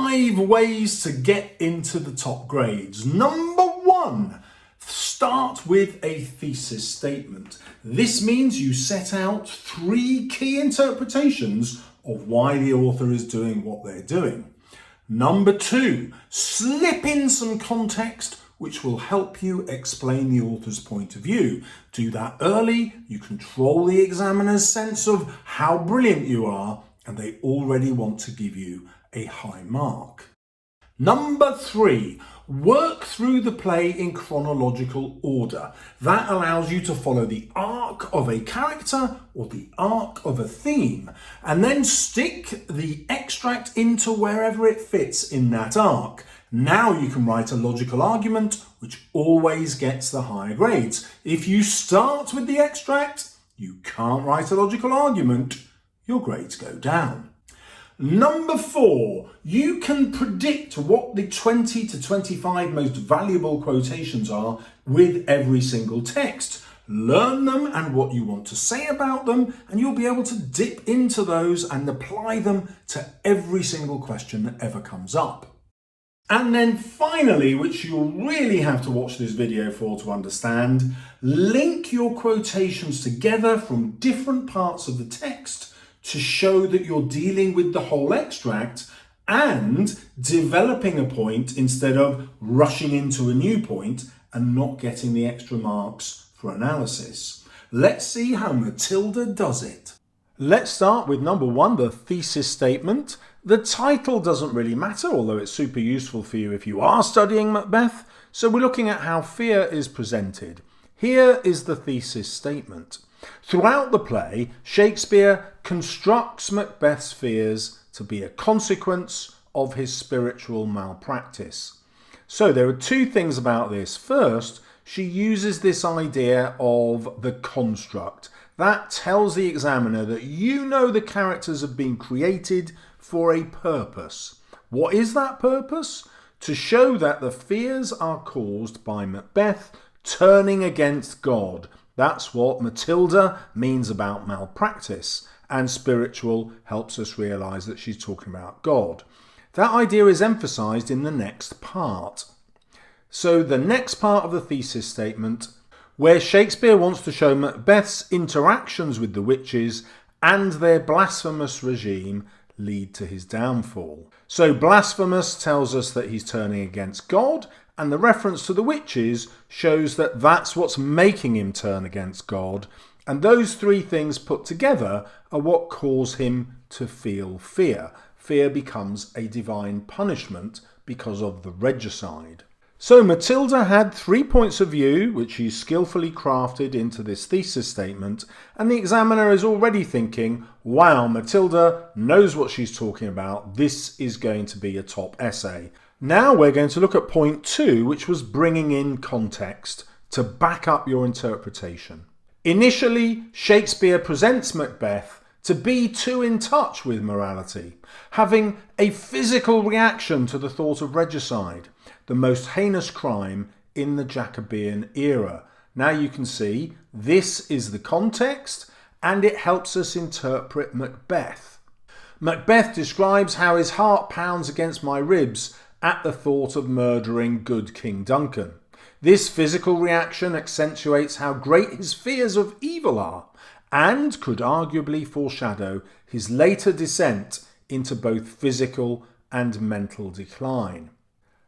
5 ways to get into the top grades. Number 1, start with a thesis statement. This means you set out 3 key interpretations of why the author is doing what they're doing. Number 2, slip in some context which will help you explain the author's point of view. Do that early, you control the examiner's sense of how brilliant you are, and they already want to give you a high mark. Number 3, work through the play in chronological order. That allows you to follow the arc of a character or the arc of a theme, and then stick the extract into wherever it fits in that arc. Now you can write a logical argument, which always gets the higher grades. If you start with the extract, you can't write a logical argument, your grades go down. Number 4, you can predict what the 20 to 25 most valuable quotations are with every single text. Learn them and what you want to say about them, and you'll be able to dip into those and apply them to every single question that ever comes up. And then finally, which you'll really have to watch this video for to understand, link your quotations together from different parts of the text to show that you're dealing with the whole extract and developing a point instead of rushing into a new point and not getting the extra marks for analysis. Let's see how Matilda does it. Let's start with number 1, the thesis statement. The title doesn't really matter, although it's super useful for you if you are studying Macbeth. So we're looking at how fear is presented. Here is the thesis statement. Throughout the play, Shakespeare constructs Macbeth's fears to be a consequence of his spiritual malpractice. So there are 2 things about this. First, she uses this idea of the construct. That tells the examiner that you know the characters have been created for a purpose. What is that purpose? To show that the fears are caused by Macbeth turning against God. That's what Matilda means about malpractice, and spiritual helps us realise that she's talking about God. That idea is emphasised in the next part. So the next part of the thesis statement, where Shakespeare wants to show Macbeth's interactions with the witches and their blasphemous regime lead to his downfall. So blasphemous tells us that he's turning against God, and the reference to the witches shows that that's what's making him turn against God. And those 3 things put together are what cause him to feel fear. Fear becomes a divine punishment because of the regicide. So Matilda had 3 points of view, which she skillfully crafted into this thesis statement, and the examiner is already thinking, wow, Matilda knows what she's talking about. This is going to be a top essay. Now we're going to look at point 2, which was bringing in context to back up your interpretation. Initially, Shakespeare presents Macbeth to be too in touch with morality, having a physical reaction to the thought of regicide, the most heinous crime in the Jacobean era. Now you can see this is the context, and it helps us interpret Macbeth. Macbeth describes how his heart pounds against my ribs at the thought of murdering good King Duncan. This physical reaction accentuates how great his fears of evil are, and could arguably foreshadow his later descent into both physical and mental decline.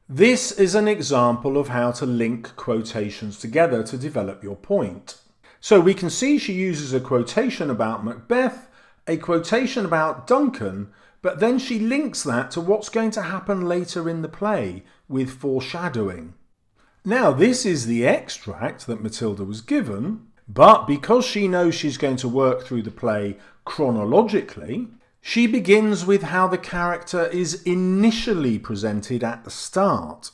This is an example of how to link quotations together to develop your point. So we can see she uses a quotation about Macbeth, a quotation about Duncan, but then she links that to what's going to happen later in the play with foreshadowing. Now this is the extract that Matilda was given, but because she knows she's going to work through the play chronologically, she begins with how the character is initially presented at the start.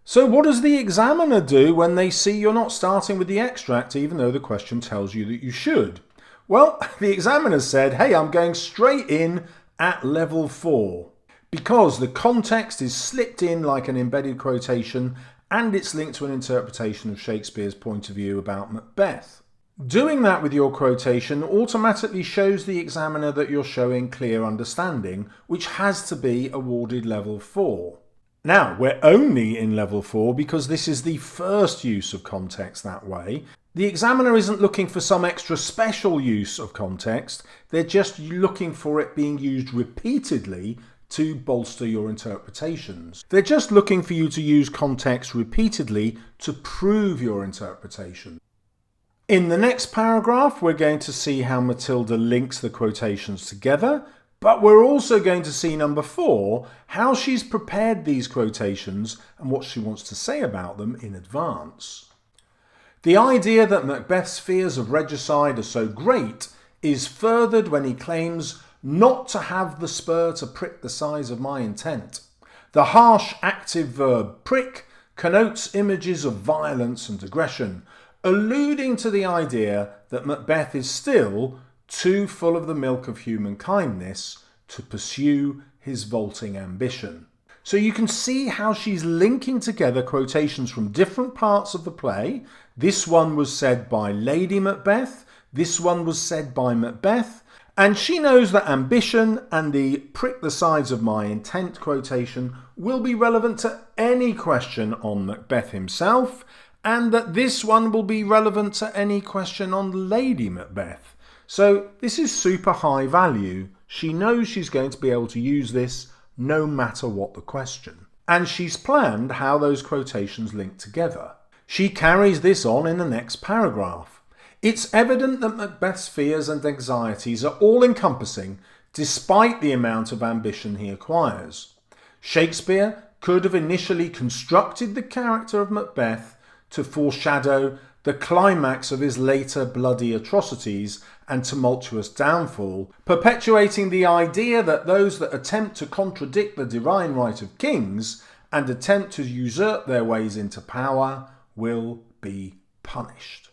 So what does the examiner do when they see you're not starting with the extract even though the question tells you that you should? Well, the examiner said, hey, I'm going straight in at level 4 because the context is slipped in like an embedded quotation and it's linked to an interpretation of Shakespeare's point of view about Macbeth. Doing that with your quotation automatically shows the examiner that you're showing clear understanding, which has to be awarded level 4. Now, we're only in level 4 because this is the first use of context that way. The examiner isn't looking for some extra special use of context, they're just looking for it being used repeatedly to bolster your interpretations. They're just looking for you to use context repeatedly to prove your interpretation. In the next paragraph, we're going to see how Matilda links the quotations together, but we're also going to see number 4, how she's prepared these quotations and what she wants to say about them in advance. The idea that Macbeth's fears of regicide are so great is furthered when he claims not to have the spur to prick the size of my intent. The harsh active verb prick connotes images of violence and aggression, alluding to the idea that Macbeth is still too full of the milk of human kindness to pursue his vaulting ambition. So you can see how she's linking together quotations from different parts of the play. This one was said by Lady Macbeth, this one was said by Macbeth, and she knows that ambition and the prick the sides of my intent quotation will be relevant to any question on Macbeth himself, and that this one will be relevant to any question on Lady Macbeth. So this is super high value. She knows she's going to be able to use this no matter what the question. And she's planned how those quotations link together. She carries this on in the next paragraph. It's evident that Macbeth's fears and anxieties are all-encompassing despite the amount of ambition he acquires. Shakespeare could have initially constructed the character of Macbeth to foreshadow the climax of his later bloody atrocities and tumultuous downfall, perpetuating the idea that those that attempt to contradict the divine right of kings and attempt to usurp their ways into power will be punished.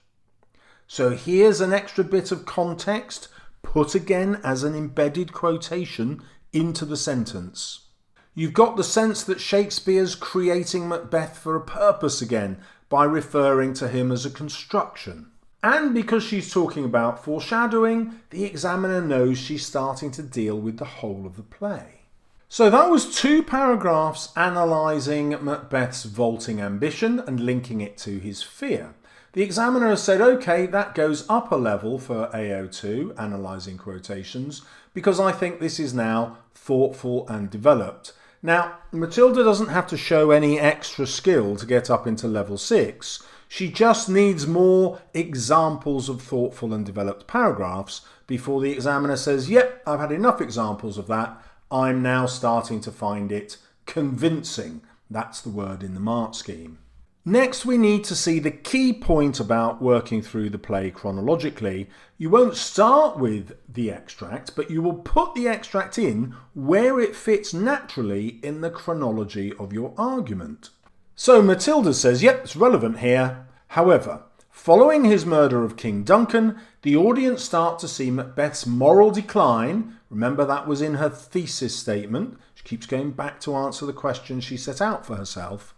So here's an extra bit of context, put again as an embedded quotation into the sentence. You've got the sense that Shakespeare's creating Macbeth for a purpose again, by referring to him as a construction. And because she's talking about foreshadowing, the examiner knows she's starting to deal with the whole of the play. So that was 2 paragraphs analysing Macbeth's vaulting ambition and linking it to his fear. The examiner has said, okay, that goes up a level for AO2, analysing quotations, because I think this is now thoughtful and developed. Now, Matilda doesn't have to show any extra skill to get up into level 6. She just needs more examples of thoughtful and developed paragraphs before the examiner says, yep, I've had enough examples of that. I'm now starting to find it convincing. That's the word in the mark scheme. Next, we need to see the key point about working through the play chronologically. You won't start with the extract, but you will put the extract in where it fits naturally in the chronology of your argument. So Matilda says, yep, it's relevant here. However, following his murder of King Duncan, the audience start to see Macbeth's moral decline. Remember, that was in her thesis statement. She keeps going back to answer the question she set out for herself.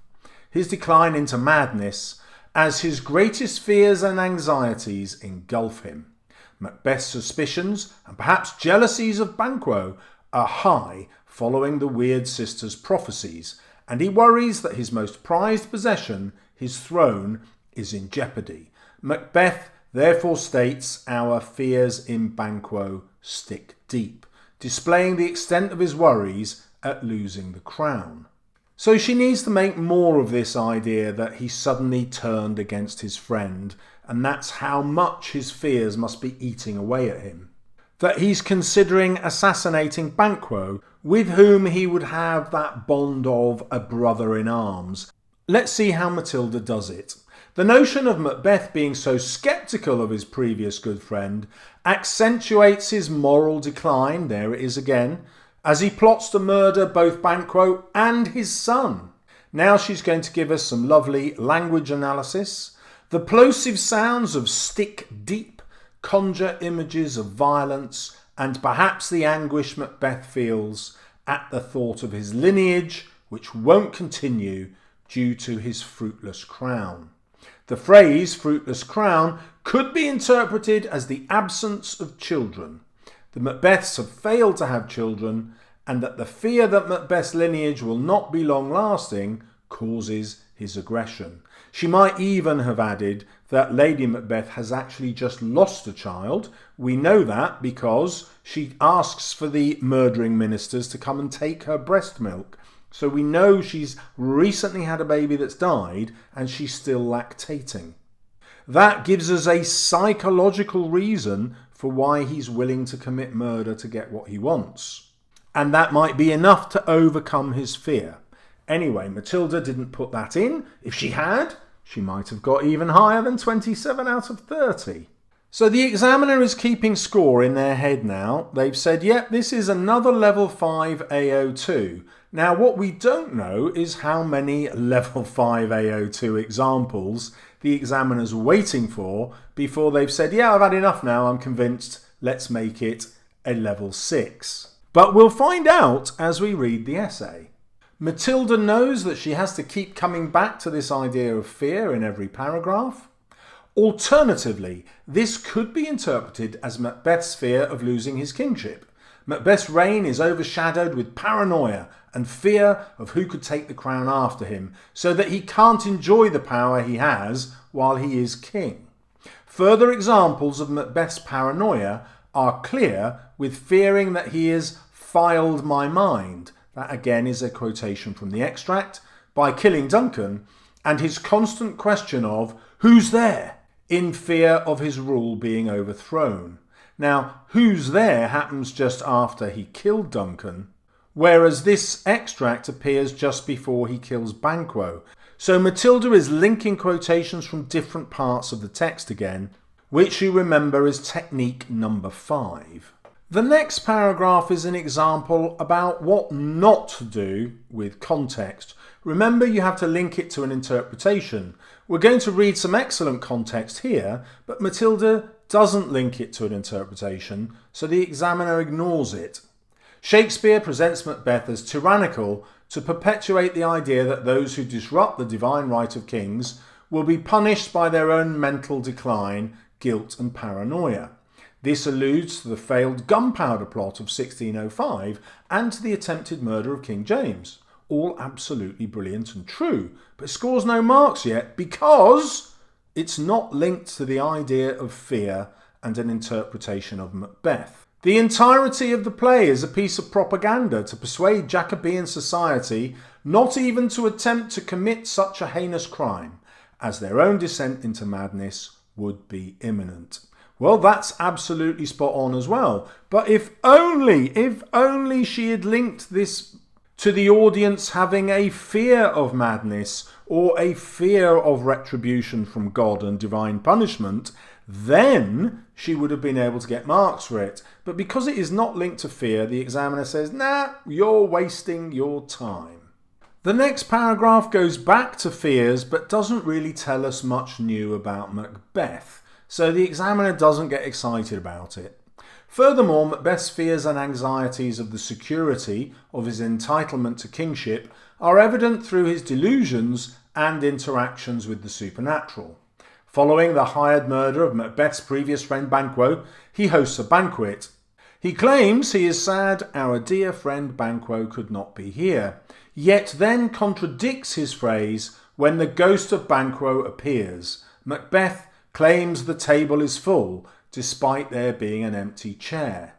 His decline into madness as his greatest fears and anxieties engulf him. Macbeth's suspicions and perhaps jealousies of Banquo are high following the weird sister's prophecies, and he worries that his most prized possession, his throne, is in jeopardy. Macbeth therefore states our fears in Banquo stick deep, displaying the extent of his worries at losing the crown. So she needs to make more of this idea that he suddenly turned against his friend, and that's how much his fears must be eating away at him. That he's considering assassinating Banquo, with whom he would have that bond of a brother in arms. Let's see how Matilda does it. The notion of Macbeth being so sceptical of his previous good friend accentuates his moral decline, there it is again, as he plots to murder both Banquo and his son. Now she's going to give us some lovely language analysis. The plosive sounds of stick deep conjure images of violence and perhaps the anguish Macbeth feels at the thought of his lineage, which won't continue due to his fruitless crown. The phrase fruitless crown could be interpreted as the absence of children. The Macbeths have failed to have children, and that the fear that Macbeth's lineage will not be long-lasting causes his aggression. She might even have added that Lady Macbeth has actually just lost a child. We know that because she asks for the murdering ministers to come and take her breast milk. So we know she's recently had a baby that's died and she's still lactating. That gives us a psychological reason for why he's willing to commit murder to get what he wants. And that might be enough to overcome his fear. Anyway, Matilda didn't put that in. If she had, she might have got even higher than 27 out of 30. So the examiner is keeping score in their head now. They've said, yep, this is another level 5 AO2. Now, what we don't know is how many level 5 AO2 examples the examiner's waiting for before they've said, yeah, I've had enough now, I'm convinced, let's make it a level 6. But we'll find out as we read the essay. Matilda knows that she has to keep coming back to this idea of fear in every paragraph. Alternatively, this could be interpreted as Macbeth's fear of losing his kingship. Macbeth's reign is overshadowed with paranoia and fear of who could take the crown after him, so that he can't enjoy the power he has while he is king. Further examples of Macbeth's paranoia are clear, with fearing that he has filed my mind. That again is a quotation from the extract, by killing Duncan, and his constant question of, who's there? In fear of his rule being overthrown. Now, who's there happens just after he killed Duncan, whereas this extract appears just before he kills Banquo. So Matilda is linking quotations from different parts of the text again, which you remember is technique number 5. The next paragraph is an example about what not to do with context. Remember, you have to link it to an interpretation. We're going to read some excellent context here, but Matilda doesn't link it to an interpretation, so the examiner ignores it. Shakespeare presents Macbeth as tyrannical to perpetuate the idea that those who disrupt the divine right of kings will be punished by their own mental decline, guilt and paranoia. This alludes to the failed gunpowder plot of 1605 and to the attempted murder of King James. All absolutely brilliant and true, but scores no marks yet because it's not linked to the idea of fear and an interpretation of Macbeth. The entirety of the play is a piece of propaganda to persuade Jacobean society not even to attempt to commit such a heinous crime, as their own descent into madness would be imminent. Well, that's absolutely spot on as well. But if only she had linked this to the audience having a fear of madness or a fear of retribution from God and divine punishment, then she would have been able to get marks for it. But because it is not linked to fear, the examiner says, nah, you're wasting your time. The next paragraph goes back to fears but doesn't really tell us much new about Macbeth. So the examiner doesn't get excited about it. Furthermore, Macbeth's fears and anxieties of the security of his entitlement to kingship are evident through his delusions and interactions with the supernatural. Following the hired murder of Macbeth's previous friend Banquo, he hosts a banquet. He claims he is sad our dear friend Banquo could not be here, yet then contradicts his phrase when the ghost of Banquo appears. Macbeth claims the table is full, despite there being an empty chair.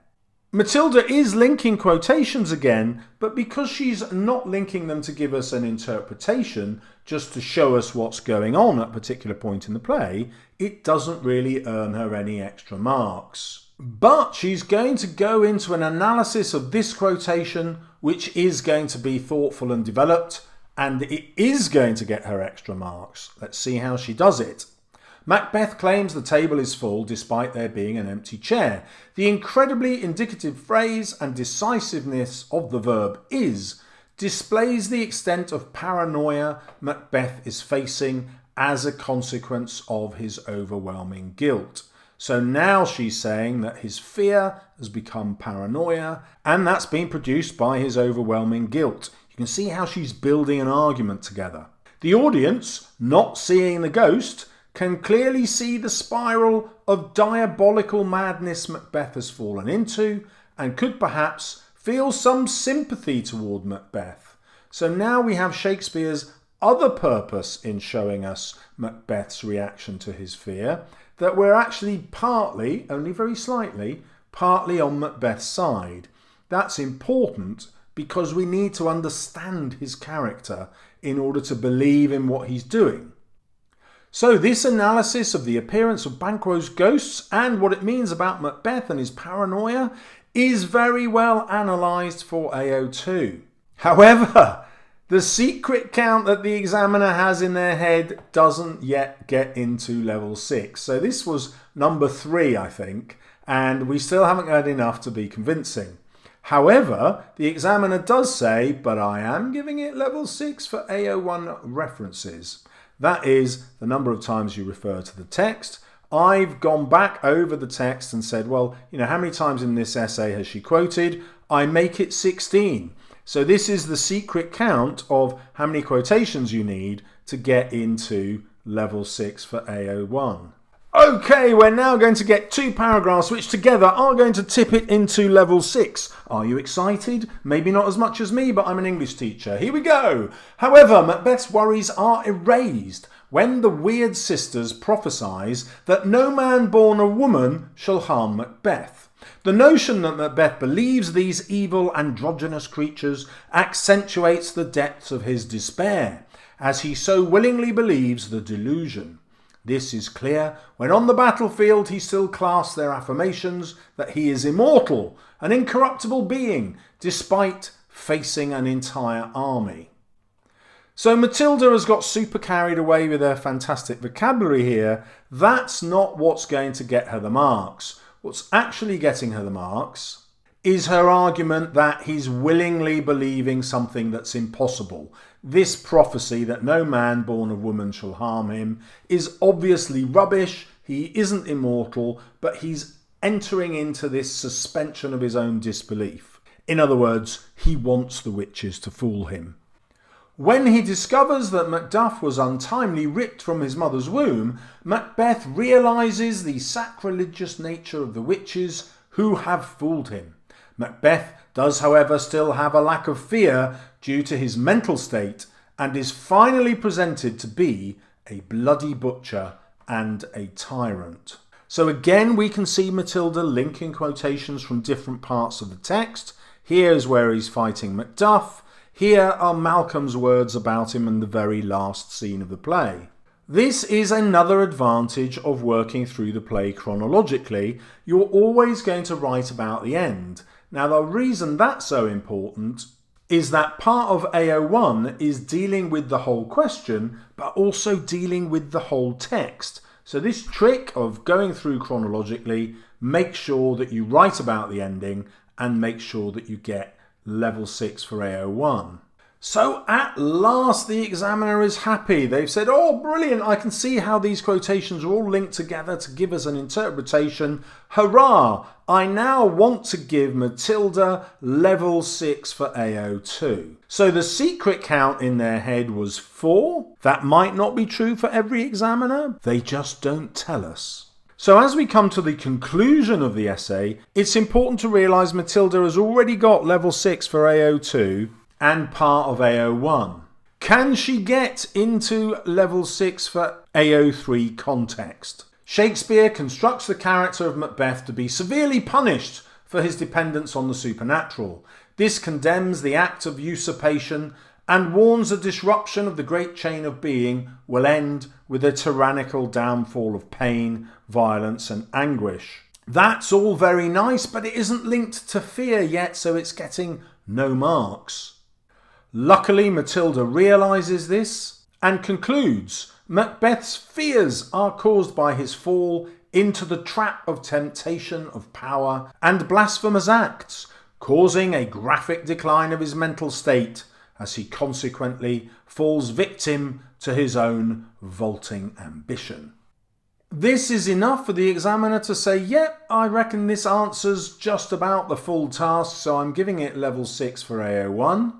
Matilda is linking quotations again, but because she's not linking them to give us an interpretation, just to show us what's going on at a particular point in the play, it doesn't really earn her any extra marks. But she's going to go into an analysis of this quotation, which is going to be thoughtful and developed, and it is going to get her extra marks. Let's see how she does it. Macbeth claims the table is full despite there being an empty chair. The incredibly indicative phrase and decisiveness of the verb is displays the extent of paranoia Macbeth is facing as a consequence of his overwhelming guilt. So now she's saying that his fear has become paranoia, and that's been produced by his overwhelming guilt. You can see how she's building an argument together. The audience, not seeing the ghost, can clearly see the spiral of diabolical madness Macbeth has fallen into, and could perhaps feel some sympathy toward Macbeth. So now we have Shakespeare's other purpose in showing us Macbeth's reaction to his fear, that we're actually partly, only very slightly, partly on Macbeth's side. That's important because we need to understand his character in order to believe in what he's doing. So this analysis of the appearance of Banquo's ghosts and what it means about Macbeth and his paranoia is very well analysed for AO2. However, the secret count that the examiner has in their head doesn't yet get into level 6. So this was number 3, I think, and we still haven't got enough to be convincing. However, the examiner does say, but I am giving it level 6 for AO1 references. That is the number of times you refer to the text. I've gone back over the text and said, well, how many times in this essay has she quoted? I make it 16. So this is the secret count of how many quotations you need to get into level 6 for AO1. Okay, we're now going to get 2 paragraphs which together are going to tip it into level 6. Are you excited? Maybe not as much as me, but I'm an English teacher. Here we go. However, Macbeth's worries are erased when the weird sisters prophesies that no man born a woman shall harm Macbeth. The notion that Macbeth believes these evil androgynous creatures accentuates the depths of his despair, as he so willingly believes the delusion. This is clear when on the battlefield he still clasps their affirmations that he is immortal, an incorruptible being, despite facing an entire army. So Matilda has got super carried away with her fantastic vocabulary here. That's not what's going to get her the marks. What's actually getting her the marks is her argument that he's willingly believing something that's impossible. This prophecy that no man born of woman shall harm him is obviously rubbish. He isn't immortal, but he's entering into this suspension of his own disbelief. In other words, he wants the witches to fool him. When he discovers that Macduff was untimely ripped from his mother's womb, Macbeth realises the sacrilegious nature of the witches who have fooled him. Macbeth does, however, still have a lack of fear due to his mental state and is finally presented to be a bloody butcher and a tyrant. So again, we can see Matilda linking quotations from different parts of the text. Here's where he's fighting Macduff. Here are Malcolm's words about him in the very last scene of the play. This is another advantage of working through the play chronologically. You're always going to write about the end. Now, the reason that's so important is that part of AO1 is dealing with the whole question, but also dealing with the whole text. So this trick of going through chronologically, make sure that you write about the ending and make sure that you get level 6 for AO1. So at last the examiner is happy. They've said, oh brilliant, I can see how these quotations are all linked together to give us an interpretation. Hurrah! I now want to give Matilda level 6 for AO2. So the secret count in their head was 4. That might not be true for every examiner. They just don't tell us. So as we come to the conclusion of the essay, it's important to realise Matilda has already got level 6 for AO2 and part of AO1. Can she get into level 6 for AO3 context? Shakespeare constructs the character of Macbeth to be severely punished for his dependence on the supernatural. This condemns the act of usurpation and warns a disruption of the great chain of being will end with a tyrannical downfall of pain, violence and anguish. That's all very nice, but it isn't linked to fear yet, so it's getting no marks. Luckily, Matilda realises this and concludes Macbeth's fears are caused by his fall into the trap of temptation of power and blasphemous acts, causing a graphic decline of his mental state as he consequently falls victim to his own vaulting ambition. This is enough for the examiner to say, yep, I reckon this answers just about the full task, so I'm giving it level 6 for AO1.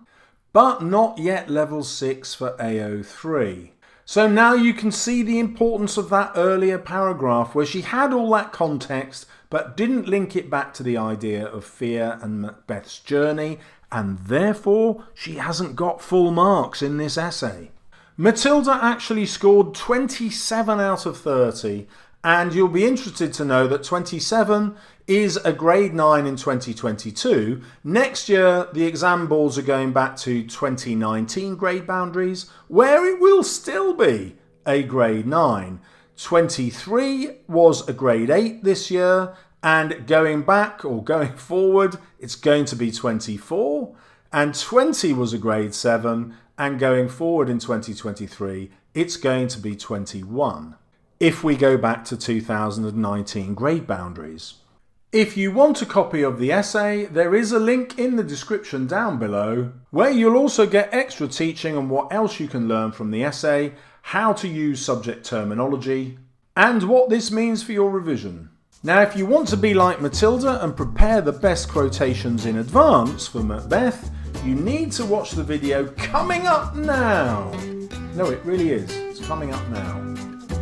But not yet level 6 for AO3. So now you can see the importance of that earlier paragraph where she had all that context but didn't link it back to the idea of fear and Macbeth's journey, and therefore she hasn't got full marks in this essay. Matilda actually scored 27 out of 30, and you'll be interested to know that 27 is a grade 9 in 2022. Next year, the exam boards are going back to 2019 grade boundaries, where it will still be a grade 9. 23 was a grade 8 this year, and going back or going forward, it's going to be 24. And 20 was a grade 7, and going forward in 2023, it's going to be 21. If we go back to 2019 grade boundaries. If you want a copy of the essay, there is a link in the description down below, where you'll also get extra teaching on what else you can learn from the essay, how to use subject terminology, and what this means for your revision. Now, if you want to be like Matilda and prepare the best quotations in advance for Macbeth, you need to watch the video coming up now. No, it really is. It's coming up now.